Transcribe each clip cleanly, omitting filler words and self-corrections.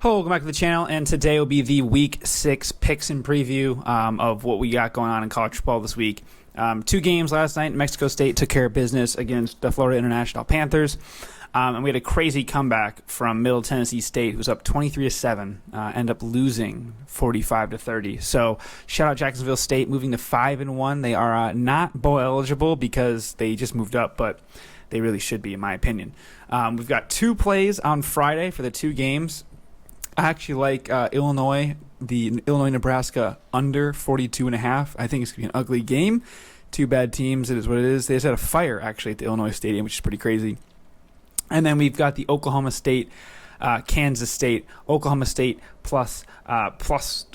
Hello, welcome back to the channel, and today will be the Week 6 picks and preview of what we got going on in college football this week. Two games last night. Mexico State took care of business against the Florida International Panthers, and we had a crazy comeback from Middle Tennessee State, who was up 23-7, end up losing 45-30. So shout out Jacksonville State, moving to 5-1. They are not bowl eligible because they just moved up, but they really should be, in my opinion. We've got two plays on Friday for the two games. I actually like Illinois, the Illinois-Nebraska under 42.5. I think it's going to be an ugly game. Two bad teams. It is what it is. They just had a fire, actually, at the Illinois Stadium, which is pretty crazy. And then we've got the Oklahoma State, Kansas State. Oklahoma State plus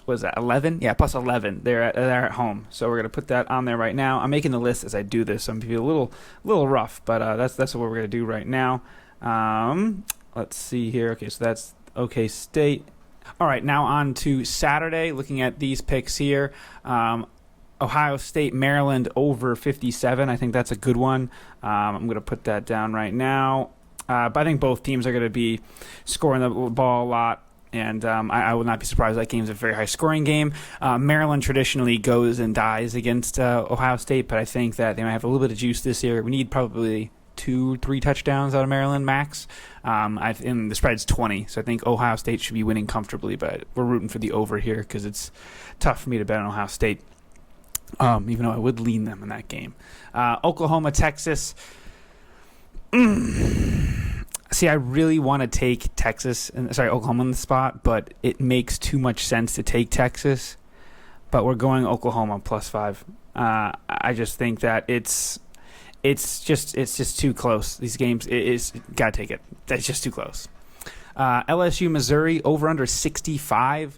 was that 11? Yeah, plus 11. They're at home. So we're going to put that on there right now. I'm making the list as I do this. So I'm going to be a little rough, but that's what we're going to do right now. Let's see here. Okay, so that's OK State. All right, now on to Saturday. Looking at these picks here. Ohio State, Maryland over 57. I think that's a good one. I'm going to put that down right now. But I think both teams are going to be scoring the ball a lot. And I would not be surprised. That game's a very high-scoring game. Maryland traditionally goes and dies against Ohio State, but I think that they might have a little bit of juice this year. We need probably 2-3 touchdowns out of Maryland max. And the spread's 20, so I think Ohio State should be winning comfortably, but we're rooting for the over here because it's tough for me to bet on Ohio State, even though I would lean them in that game. Oklahoma, Texas. See, I really want to take Oklahoma in the spot, but it makes too much sense to take Texas. But we're going Oklahoma plus 5. I just think that it's just too close. These games, gotta take it. That's just too close. LSU, Missouri, over under 65.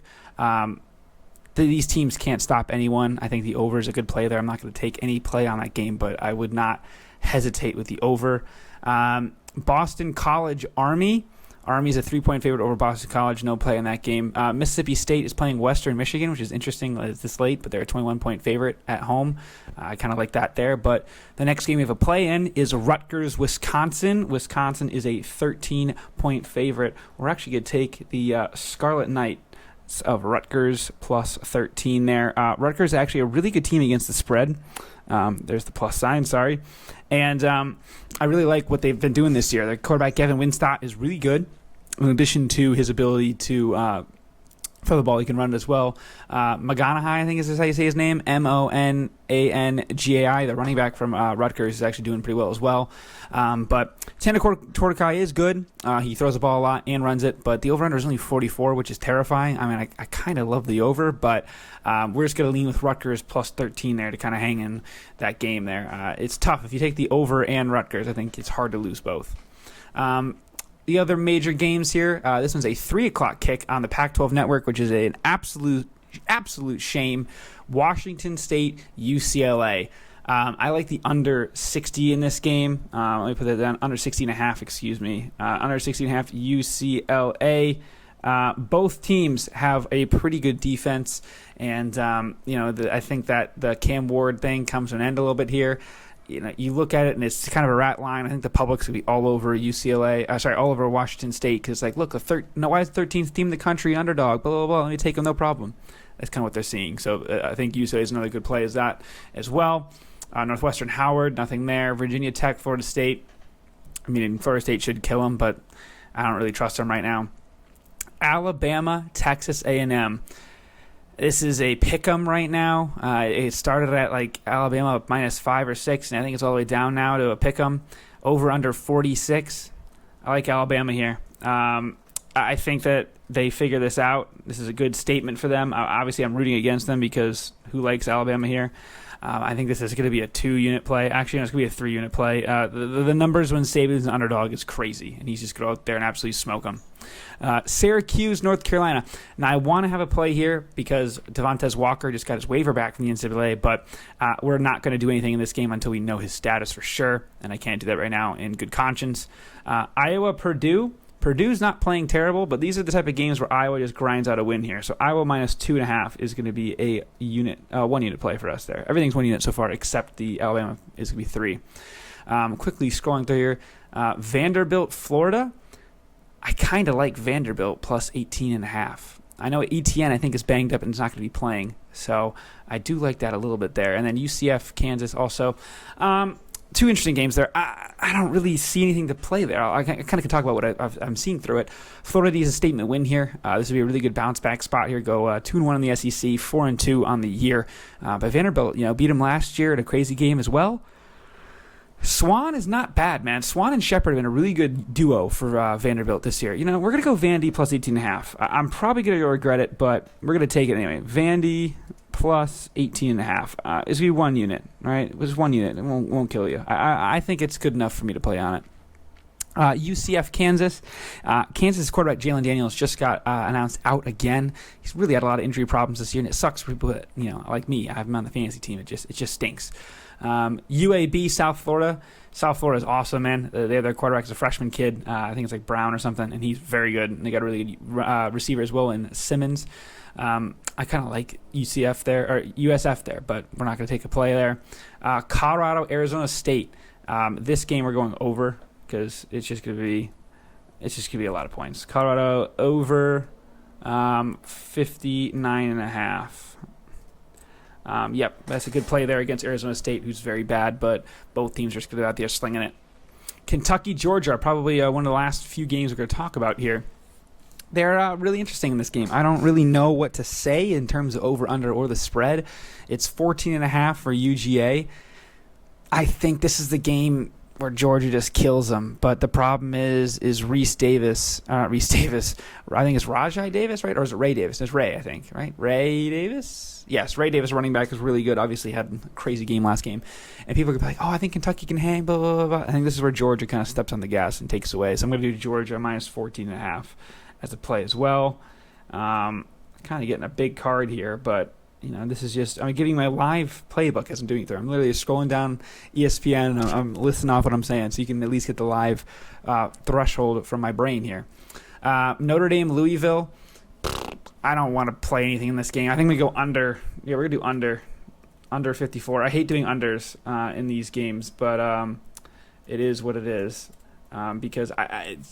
These teams can't stop anyone. I think the over is a good play there. I'm not going to take any play on that game, but I would not hesitate with the over. Boston College, Army. Army's a 3-point favorite over Boston College. No play in that game. Mississippi State is playing Western Michigan, which is interesting. It's this late, but they're a 21-point favorite at home. I kind of like that there. But the next game we have a play in is Rutgers, Wisconsin. Wisconsin is a 13-point favorite. We're actually going to take the Scarlet Knights of Rutgers plus 13 there. Rutgers is actually a really good team against the spread. There's the plus sign, sorry. And I really like what they've been doing this year. Their quarterback, Gavin Winstott, is really good. In addition to his ability to throw the ball, he can run it as well. Moganahai, I think is how you say his name, Monangai, the running back from Rutgers, is actually doing pretty well as well. But Tanda Torkai is good. He throws the ball a lot and runs it, but the over-under is only 44, which is terrifying. I mean, I kind of love the over, but we're just going to lean with Rutgers plus 13 there to kind of hang in that game there. It's tough. If you take the over and Rutgers, I think it's hard to lose both. The other major games here, this one's a 3 o'clock kick on the Pac-12 network, which is an absolute shame. Washington State, UCLA. I like the under 60 in this game. Let me put that down. Under 60.5, excuse me. Under 60.5, UCLA. Both teams have a pretty good defense, and I think that the Cam Ward thing comes to an end a little bit here. You look at it, and it's kind of a rat line. I think the public's going to be all over all over Washington State, because, look, why is the 13th team in the country underdog? Blah, blah, blah. Let me take them, no problem. That's kind of what they're seeing. So I think UCLA is another good play as that as well. Northwestern Howard, nothing there. Virginia Tech, Florida State. I mean, Florida State should kill them, but I don't really trust them right now. Alabama, Texas A&M. This is a pick-em right now. It started at Alabama minus 5 or 6, and I think it's all the way down now to a pick-em. Over under 46. I like Alabama here. I think that they figure this out. This is a good statement for them. Obviously, I'm rooting against them because who likes Alabama here? I think this is going to be a 2-unit play. Actually, no, it's going to be a 3-unit play. The numbers when Saban's an underdog is crazy, and he's just going to go out there and absolutely smoke them. Syracuse, North Carolina. Now, I want to have a play here because Devontae Walker just got his waiver back from the NCAA, but we're not going to do anything in this game until we know his status for sure, and I can't do that right now in good conscience. Iowa, Purdue. Purdue's not playing terrible, but these are the type of games where Iowa just grinds out a win here. So Iowa minus 2.5 is going to be a 1-unit play for us there. Everything's 1 unit so far except the Alabama is going to be 3. Quickly scrolling through here. Vanderbilt, Florida. I kind of like Vanderbilt plus 18.5. I know Etienne, I think, is banged up and is not going to be playing, so I do like that a little bit there. And then UCF, Kansas also. Two interesting games there. I don't really see anything to play there. I kind of can talk about what I'm seeing through it. Florida needs a statement win here. This would be a really good bounce back spot here. Go 2-1 in the SEC, 4-2 on the year. But Vanderbilt, beat them last year in a crazy game as well. Swan is not bad, man. Swan and Shepard have been a really good duo for Vanderbilt this year. We're going to go Vandy plus 18.5. I'm probably going to regret it, but we're going to take it anyway. Vandy plus 18.5. It's going to be 1 unit, right? It was 1 unit. It won't kill you. I think it's good enough for me to play on it. UCF, Kansas. Kansas quarterback Jalen Daniels just got announced out again. He's really had a lot of injury problems this year, and it sucks for people that, like me. I have him on the fantasy team. It just stinks. UAB, South Florida. South Florida is awesome, man. They have their quarterback is a freshman kid. I think it's like Brown or something, and he's very good. And they got a really good receiver as well in Simmons. I kind of like UCF there, or USF there, but we're not going to take a play there. Colorado, Arizona State. This game we're going over because it's just going to be a lot of points. Colorado over 59.5. Yep, that's a good play there against Arizona State, who's very bad, but both teams are just going to be out there slinging it. Kentucky, Georgia are probably one of the last few games we're going to talk about here. They're really interesting in this game. I don't really know what to say in terms of over-under or the spread. It's 14.5 for UGA. I think this is the game where Georgia just kills them. But the problem is Reese Davis. I think it's Rajai Davis, right? Or is it Ray Davis? It's Ray, I think, right? Ray Davis? Yes, Ray Davis, running back, is really good. Obviously had a crazy game last game. And people could be like, I think Kentucky can hang, blah, blah, blah, blah. I think this is where Georgia kind of steps on the gas and takes away. So I'm going to do Georgia minus 14.5 as a play as well. Kind of getting a big card here, but this is just, I'm giving my live playbook as I'm doing it through. I'm literally scrolling down ESPN and I'm listening off what I'm saying, so you can at least get the live threshold from my brain here. Notre Dame, Louisville. I don't want to play anything in this game. I think we go under. Yeah, we're going to do under 54. I hate doing unders in these games, but it is what it is. Because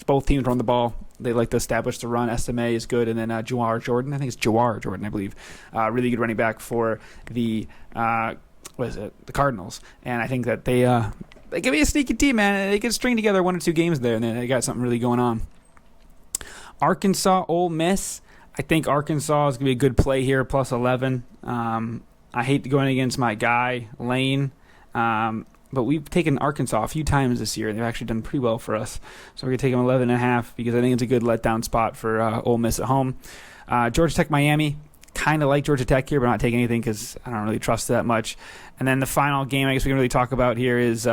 both teams run the ball. They like to establish the run. SMA is good, and then Jawar Jordan. I think it's Jawar Jordan, I believe. Really good running back for the the Cardinals. And I think that they can be a sneaky team, man. They can string together 1 or 2 games there, and then they got something really going on. Arkansas, Ole Miss. I think Arkansas is going to be a good play here, plus 11. I hate going against my guy, Lane. But we've taken Arkansas a few times this year, and they've actually done pretty well for us. So we're going to take them 11.5 because I think it's a good letdown spot for Ole Miss at home. Georgia Tech, Miami. Kind of like Georgia Tech here, but not taking anything because I don't really trust it that much. And then the final game I guess we can really talk about here is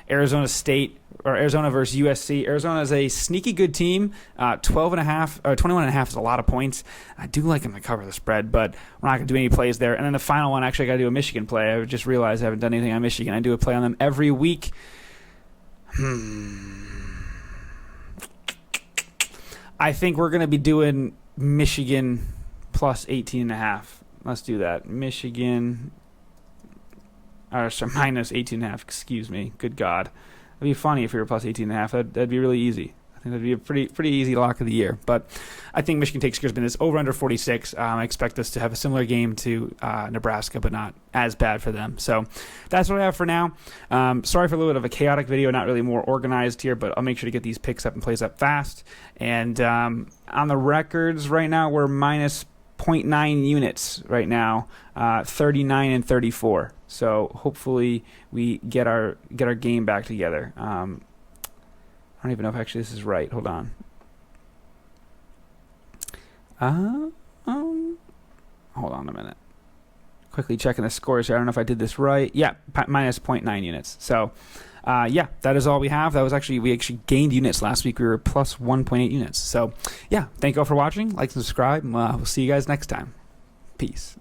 Arizona State, or Arizona versus USC. Arizona is a sneaky good team. 12.5 or 21.5 is a lot of points. I do like them to cover the spread, but we're not going to do any plays there. And then the final one, actually, I got to do a Michigan play. I just realized I haven't done anything on Michigan. I do a play on them every week. I think we're going to be doing Michigan plus 18.5. Let's do that. Michigan, minus 18.5. Excuse me. Good God. It'd be funny if we were plus 18.5. That'd be really easy. I think that'd be a pretty easy lock of the year. But I think Michigan takes care of business. Over under 46. I expect us to have a similar game to Nebraska, but not as bad for them. So that's what I have for now. Sorry for a little bit of a chaotic video, not really more organized here, but I'll make sure to get these picks up and plays up fast. And on the records right now, we're minus 0.9 units right now, 39 and 34. So hopefully we get our game back together. I don't even know if actually this is right. Hold on. Hold on a minute. Quickly checking the scores here. I don't know if I did this right. Yeah, minus 0.9 units. So yeah, that is all we have. We actually gained units last week. We were plus 1.8 units. So yeah, thank you all for watching. Like and subscribe. And, we'll see you guys next time. Peace.